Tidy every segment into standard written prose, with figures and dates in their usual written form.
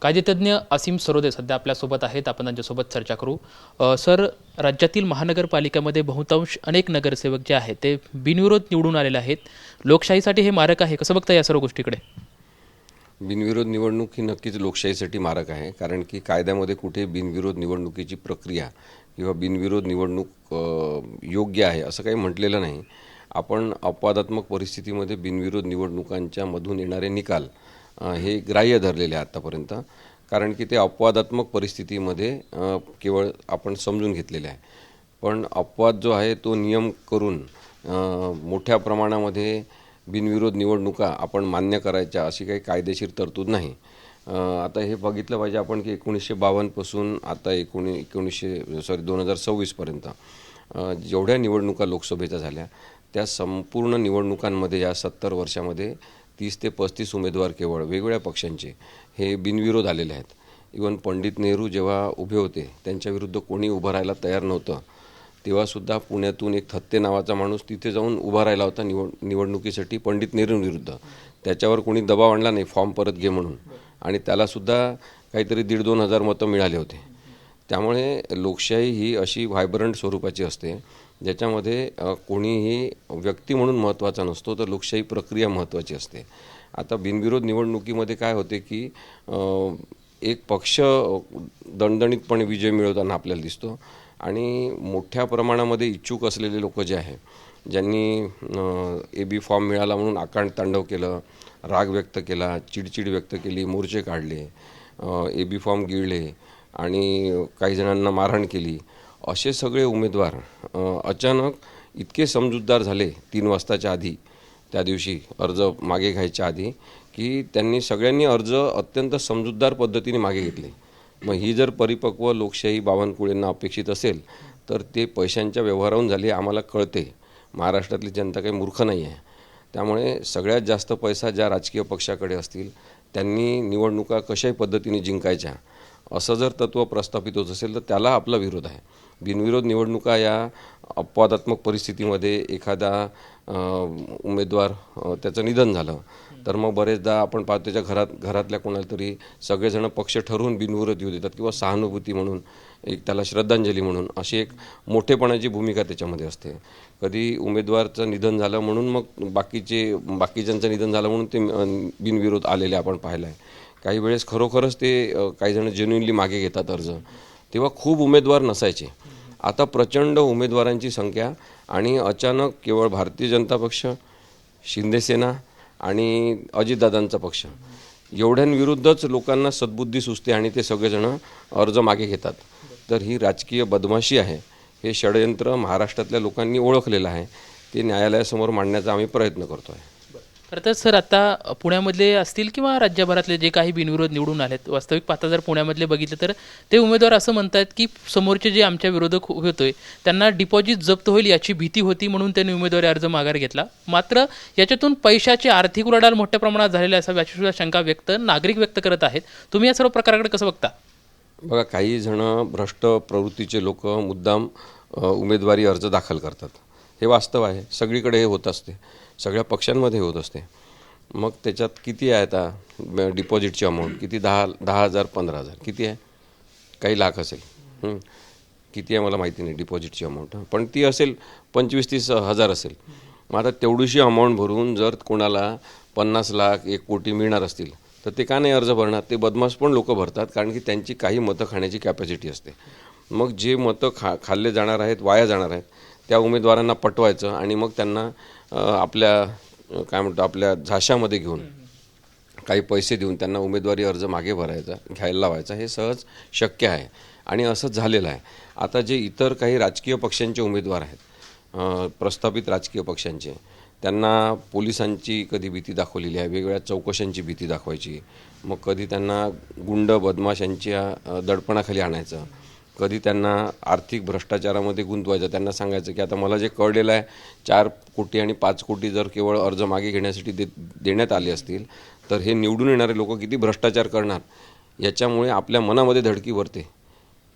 कायदेतज्ञ असीम सरोदे सध्या आपल्यासोबत आहेत. आपण त्यांच्यासोबत चर्चा करू. सर, राज्यातील महानगरपालिकेमध्ये बहुतांश अनेक नगरसेवक जे आहेत ते बिनविरोध निवडून आलेले आहेत. लोकशाहीसाठी हे मारक आहे. कसं बघता या सर्व गोष्टीकडे? बिनविरोध निवडणूक ही नक्कीच लोकशाहीसाठी मारक आहे, कारण की कायद्यामध्ये कुठे बिनविरोध निवडणुकीची प्रक्रिया किंवा बिनविरोध निवडणूक योग्य आहे असं काही म्हटलेलं नाही. आपण अपवादात्मक परिस्थितीमध्ये बिनविरोध निवडणुकांच्या मधून येणारे निकाल हे ग्राह्य धरलेले आहे आत्तापर्यंत, कारण की ते अपवादात्मक परिस्थितीमध्ये केवळ आपण समजून घेतलेले आहे. पण अपवाद जो आहे तो नियम करून मोठ्या प्रमाणामध्ये बिनविरोध निवडणुका आपण मान्य करायच्या अशी काही कायदेशीर तरतूद नाही. आता हे बघितलं पाहिजे आपण की 1952 पासून आता 2026 पर्यंत जेवढ्या निवडणुका लोकसभेच्या झाल्या त्या संपूर्ण निवडणुकांमध्ये या 70 वर्षामध्ये 30 ते 35 उमेदवार केवळ वेगवेगळ्या पक्षांचे हे बिनविरोध आलेले आहेत. इवन पंडित नेहरू जेव्हा उभे होते त्यांच्याविरुद्ध कोणी उभं राहायला तयार नव्हतं, तेव्हासुद्धा पुण्यातून एक थत्ते नावाचा माणूस तिथे जाऊन उभा राहिला होता निवडणुकीसाठी पंडित नेहरूंविरुद्ध. त्याच्यावर कोणी दबाव आणला नाही फॉर्म परत घे म्हणून, आणि त्यालासुद्धा काहीतरी 1,500-2,000 हजार मतं मिळाले होते. त्यामुळे लोकशाही ही अशी व्हायब्रंट स्वरूपाची असते ज्याच्यामध्ये कोणीही व्यक्ती म्हणून महत्त्वाचा नसतो, तर लोकशाही प्रक्रिया महत्त्वाची असते. आता बिनविरोध निवडणुकीमध्ये काय होते की एक पक्ष दणदणीतपणे विजय मिळवताना आपल्याला दिसतो, आणि मोठ्या प्रमाणामध्ये इच्छुक असलेले लोक जे आहे, ज्यांनी AB फॉर्म मिळाला म्हणून आकांड तांडव केलं, राग व्यक्त केला, चिडचिड व्यक्त केली, मोर्चे काढले, AB फॉर्म गिळले आणि काही जणांना मारहाण केली, असे सगळे उमेदवार अचानक इतके समजूतदार झाले 3 वाजताच्या आधी, त्या दिवशी अर्ज मागे घ्यायच्या आधी, की त्यांनी सगळ्यांनी अर्ज अत्यंत समजूतदार पद्धतीने मागे घेतले. मग ही जर परिपक्व लोकशाही बावनकुळेंना अपेक्षित असेल तर ते पैशांच्या व्यवहारावरून झाली आम्हाला कळते. महाराष्ट्रातली जनता काही मूर्ख नाही आहे. त्यामुळे सगळ्यात जास्त पैसा ज्या राजकीय पक्षाकडे असतील त्यांनी निवडणुका कशाही पद्धतीने जिंकायच्या असं जर तत्त्व प्रस्थापित होत असेल तर त्याला आपला विरोध आहे. बिनविरोध निवडणुका या अपवादात्मक परिस्थितीमध्ये एखादा उमेदवार त्याचं निधन झालं तर मग बरेचदा आपण पाहतो त्याच्या घरातल्या कोणाला तरी सगळेजण पक्ष ठरवून बिनविरोध येऊ देतात, किंवा सहानुभूती म्हणून, एक त्याला श्रद्धांजली म्हणून अशी एक मोठेपणाची भूमिका त्याच्यामध्ये असते. कधी उमेदवारचं निधन झालं म्हणून मग बाकीच्यांचं निधन झालं म्हणून ते बिनविरोध आलेले आपण पाहिलं आहे. काही वेळेस खरोखरच ते काही जण जेन्युइनली मागे घेतात अर्ज. तेव्हा खूप उमेदवार नसायचे, आता प्रचंड उमेदवारांची संख्या, आणि अचानक केवळ भारतीय जनता पक्ष, शिंदेसेना आणि अजितदादांचा पक्ष एवढ्यांविरुद्धच लोकांना सद्बुद्धी सुचते आणि ते सगळेजण अर्ज मागे घेतात. तर ही राजकीय बदमाशी आहे. हे षडयंत्र महाराष्ट्रातल्या लोकांनी ओळखलेलं आहे. ते न्यायालयासमोर मांडण्याचा आम्ही प्रयत्न करतो आहे. खरं तर सर, आता पुण्यामधले असतील किंवा राज्यभरातले जे काही बिनविरोध निवडून आलेत, वास्तविक पाहता जर पुण्यामधले बघितलं तर ते उमेदवार असं म्हणतात की समोरचे जे आमच्या विरोधक होतोय त्यांना डिपॉझिट जप्त होईल याची भीती होती म्हणून त्यांनी उमेदवारी अर्ज माघार घेतला. मात्र याच्यातून पैशाची आर्थिक उलाढाल मोठ्या प्रमाणात झालेली असा सुद्धा शंका नागरिक व्यक्त करत आहेत. तुम्ही या सर्व प्रकाराकडे कसं बघता? बघा, काही जण भ्रष्ट प्रवृत्तीचे लोक मुद्दाम उमेदवारी अर्ज दाखल करतात. हे वास्तव आहे. सगळीकडे हे होत असते, सगळ्या पक्षांमध्ये होत असते. मग त्याच्यात किती आहे आता डिपॉझिटची अमाऊंट? किती? 10,000 15,000 किती आहे? काही लाख असेल. किती आहे मला माहिती नाही डिपॉझिटची अमाऊंट, पण ती असेल 25-30 हजार असेल. मग आता तेवढीशी अमाऊंट भरून जर कोणाला 50 लाख 1 कोटी मिळणार असतील तर ते का नाही अर्ज भरणार? ते बदमाश पण लोक भरतात, कारण की त्यांची काही मतं खाण्याची कॅपॅसिटी असते. मग जे मतं खाल्ले जाणार आहेत, वाया जाणार आहेत, त्या उमेदवारांना पटवायचं आणि मग त्यांना आपल्या झाशामध्ये घेऊन काही पैसे देऊन त्यांना उमेदवारी अर्ज मागे घ्यायला लावायचा. हे सहज शक्य आहे आणि असंच झालेलं आहे. आता जे इतर काही राजकीय पक्षांचे उमेदवार आहेत, प्रस्थापित राजकीय पक्षांचे, त्यांना पोलिसांची कधी भीती दाखवलेली आहे, वेगवेगळ्या चौकशांची भीती दाखवायची, मग कधी त्यांना गुंड बदमाशांच्या दडपणाखाली आणायचं, कधी त्यांना आर्थिक भ्रष्टाचारामध्ये गुंतवायचं. त्यांना सांगायचं की आता मला जे कळलेलं आहे 4 कोटी आणि 5 कोटी जर केवळ अर्ज मागे घेण्यासाठी देण्यात आले असतील तर हे निवडून येणारे लोक किती भ्रष्टाचार करणार याच्यामुळे आपल्या मनामध्ये धडकी भरते.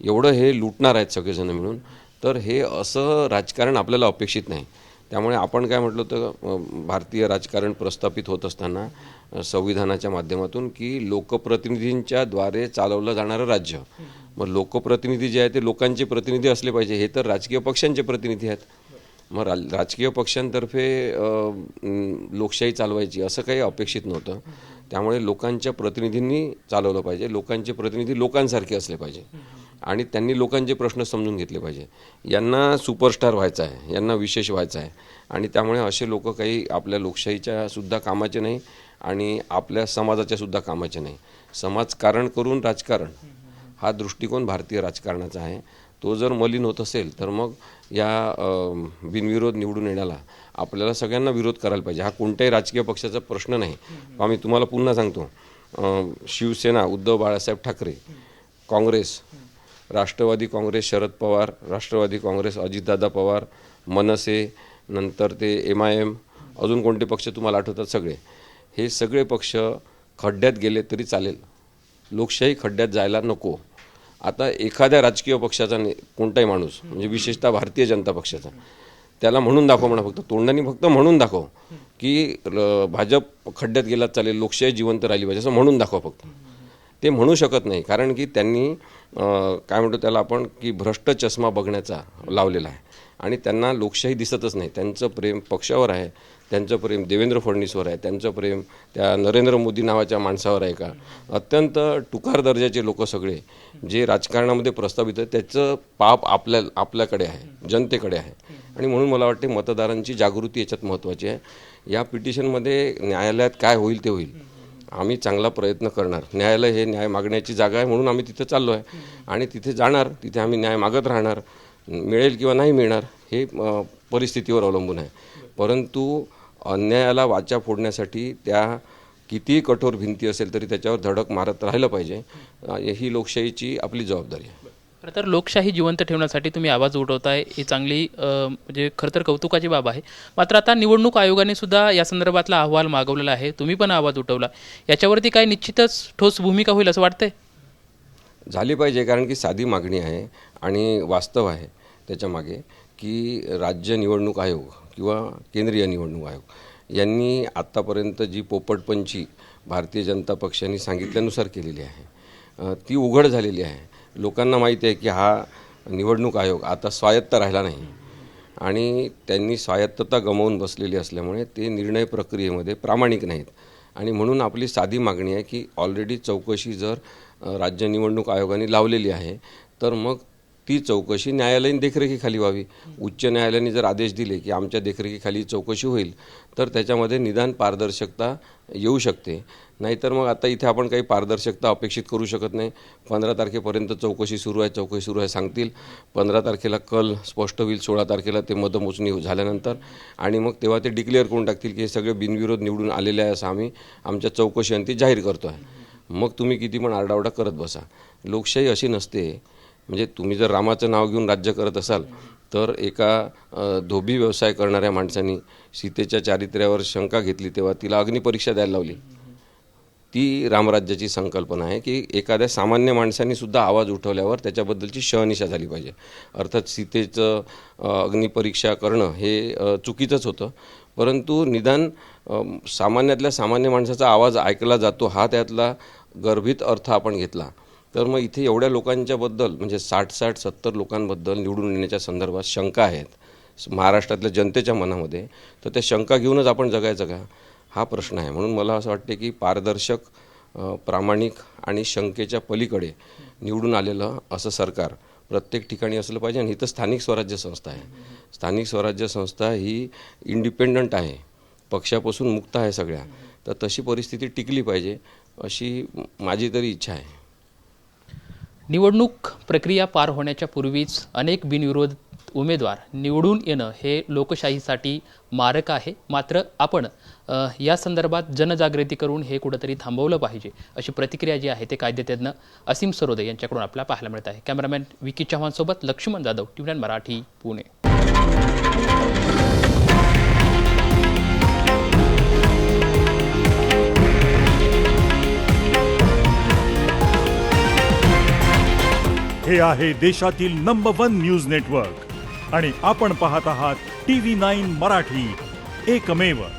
एवढं हे लुटणार आहेत सगळेजण मिळून. तर हे असं राजकारण आपल्याला अपेक्षित नाही. त्यामुळे आपण काय म्हटलं तर भारतीय राजकारण प्रस्थापित होत असताना संविधानाच्या माध्यमातून की लोकप्रतिनिधींच्या द्वारे चालवलं जाणारं राज्य. मग लोकप्रतिनिधी जे आहे ते लोकांचे प्रतिनिधी असले पाहिजे. हे तर राजकीय पक्षांचे प्रतिनिधी आहेत. मग राजकीय पक्षांतर्फे लोकशाही चालवायची असं काही अपेक्षित नव्हतं. त्यामुळे लोकांच्या प्रतिनिधींनी चालवलं पाहिजे. लोकांचे प्रतिनिधी लोकांसारखे असले पाहिजे आणि त्यांनी लोकांचे प्रश्न समजून घेतले पाहिजे. यांना सुपरस्टार व्हायचं आहे, यांना विशेष व्हायचं आहे आणि त्यामुळे असे लोक काही आपल्या लोकशाहीच्या सुद्धा कामाचे नाही आणि आपल्या समाजाच्या सुद्धा कामाचे नाही. समाजकारण करून राजकारण हा दृष्टिकोन भारतीय राजकारणाचा आहे. तो जर मलिन होत असेल तर मग या बिनविरोध निवडून येण्याला आपल्याला सगळ्यांना विरोध करायला पाहिजे. हा कोणत्याही राजकीय पक्षाचा प्रश्न नाही. आम्ही तुम्हाला पुन्हा सांगतो, शिवसेना उद्धव बाळासाहेब ठाकरे, काँग्रेस, राष्ट्रवादी काँग्रेस शरद पवार, राष्ट्रवादी काँग्रेस अजितदादा पवार, मनसे, नंतर ते MIM, अजून कोणते पक्ष तुम्हाला आठवतात सगळे, हे सगळे पक्ष खड्ड्यात गेले तरी चालेल. लोकशाही खड्ड्यात जायला नको. आता एखाद्या राजकीय पक्षाचा कोणताही माणूस म्हणजे विशेषतः भारतीय जनता पक्षाचा त्याला म्हणून दाखव म्हणा, फक्त तोंडाने फक्त म्हणून दाखव की भाजप खड्ड्यात गेला चालेल, लोकशाही जिवंत राहिली पाहिजे असं म्हणून दाखव. फक्त ते म्हणू शकत नाही कारण की त्यांनी काय म्हणतो त्याला आपण की भ्रष्ट चष्मा बघण्याचा लावलेला आहे आणि त्यांना लोकशाही दिसतच नाही. त्यांचं प्रेम पक्षावर आहे, त्यांचं प्रेम देवेंद्र फडणवीसवर आहे, त्यांचं प्रेम त्या नरेंद्र मोदी नावाच्या माणसावर आहे का. अत्यंत टुकार दर्जाचे लोक सगळे जे राजकारणामध्ये प्रस्तावित आहेत त्याचं पाप आपल्याकडे आहे, जनतेकडे आहे आणि म्हणून मला वाटते मतदारांची जागृती याच्यात महत्त्वाची आहे. या पिटिशनमध्ये न्यायालयात काय होईल ते होईल. आम्ही चांगला प्रयत्न करणार. न्यायालय हे न्याय मागण्याची जागा आहे म्हणून आम्ही तिथे चाललो आहे आणि तिथे जाणार, तिथे आम्ही न्याय मागत राहणार. मिळेल किंवा नाही मिळणार हे परिस्थितीवर अवलंबून आहे. परंतु अन्यायाला वाचा फोडण्यासाठी त्या किती कठोर भिंती असेल तरी त्याच्यावर धडक मारत राहिलं पाहिजे. ही लोकशाहीची आपली जबाबदारी आहे. खरं तर लोकशाही जिवंत ठेवण्यासाठी तुम्ही आवाज उठवताय ही चांगली म्हणजे खरं तर कौतुकाची बाब आहे. मात्र आता निवडणूक आयोगाने सुद्धा या संदर्भातला अहवाल मागवलेला आहे, तुम्ही पण आवाज उठवला. याच्यावरती काय निश्चितच ठोस भूमिका होईल असं वाटतंय? झाली पाहिजे कारण की साधी मागणी आहे आणि वास्तव आहे त्याच्या मागे की राज्य निवडणूक आयोग किंवा केंद्रीय निवडणूक आयोग यांनी आत्तापर्यंत जी पोपटपंची भारतीय जनता पक्षाने सांगितल्यानुसार केलेली आहे ती उघड झालेली आहे. लोकांना माहिती आहे की हा निवडणूक आयोग आता स्वायत्त राहिला नाही आणि त्यांनी स्वायत्तता गमावून बसलेली असल्यामुळे ते निर्णय प्रक्रियेमध्ये प्रामाणिक नाहीत आणि म्हणून आपली साधी मागणी आहे की ऑलरेडी चौकशी जर राज्य निवडणूक आयोगाने लावलेली आहे तर मग ती चौकशी न्यायालयीन देखरेखीखाली व्हावी. उच्च न्यायालयाने जर आदेश दिले की आमच्या देखरेखीखाली चौकशी होईल तर त्याच्यामध्ये निदान पारदर्शकता येऊ शकते. नाहीतर मग आता इथे आपण काही पारदर्शकता अपेक्षित करू शकत नाही. 15 तारखेपर्यंत चौकशी सुरू आहे सांगतील. 15 तारखेला कल स्पष्ट होईल, 16 तारखेला ते मतमोजणी झाल्यानंतर आणि मग तेव्हा ते डिक्लेअर करून टाकतील की हे सगळे बिनविरोध निवडून आलेले आहे असं आम्ही आमच्या चौकशी अंती जाहीर करतो आहे. मग तुम्ही किती पण आरडाओरडा करत बसा. लोकशाही अशी नसते. म्हणजे तुम्ही जर रामाचं नाव घेऊन राज्य करत असाल तर एका धोबी व्यवसाय करणाऱ्या माणसांनी सीतेच्या चारित्र्यावर शंका घेतली तेव्हा तिला अग्निपरीक्षा द्यायला लावली. ती रामराज्याची संकल्पना आहे की एखाद्या सामान्य माणसांनी सुद्धा आवाज उठवल्यावर त्याच्याबद्दलची शहानिशा झाली पाहिजे. अर्थात सीतेचं अग्निपरीक्षा करणं हे चुकीचंच होतं, परंतु निदान सामान्यातल्या सामान्य माणसाचा आवाज ऐकला जातो हा त्यातला गर्भित अर्थ आपण घेतला तर मग इथे एवढ्या लोकांच्याबद्दल म्हणजे 60-70 लोकांबद्दल निवडून येण्याच्या संदर्भात शंका आहेत महाराष्ट्रातल्या जनतेच्या मनामध्ये. तर त्या शंका घेऊनच आपण जगायचं का हा प्रश्न आहे. म्हणून मला असं वाटते की पारदर्शक, प्रामाणिक आणि शंकेच्या पलीकडे निवडून आलेलं असं सरकार प्रत्येक ठिकाणी असलं पाहिजे. आणि इथं स्थानिक स्वराज्य संस्था आहे. स्थानिक स्वराज्य संस्था ही इंडिपेंडंट आहे, पक्षापासून मुक्त आहे सगळ्या. तर तशी परिस्थिती टिकली पाहिजे अशी माझी तरी इच्छा आहे. निवडणूक प्रक्रिया पार होण्याच्या पूर्वीच अनेक बिनविरोध उमेदवार निवडून येणं हे लोकशाहीसाठी मारक आहे. मात्र आपण या संदर्भात जनजागृती करून हे कुठंतरी थांबवलं पाहिजे अशी प्रतिक्रिया जी आहे ते कायदेतज्ञ असीम सरोदे यांच्याकडून आपल्याला पाहायला मिळत आहे. कॅमेरामॅन विकी चव्हाणसोबत लक्ष्मण जाधव, TV9 मराठी, पुणे. हे आहे देशातील नंबर 1 न्यूज नेटवर्क आणि आपण पाहत आहात TV9 मराठी, एकमेव.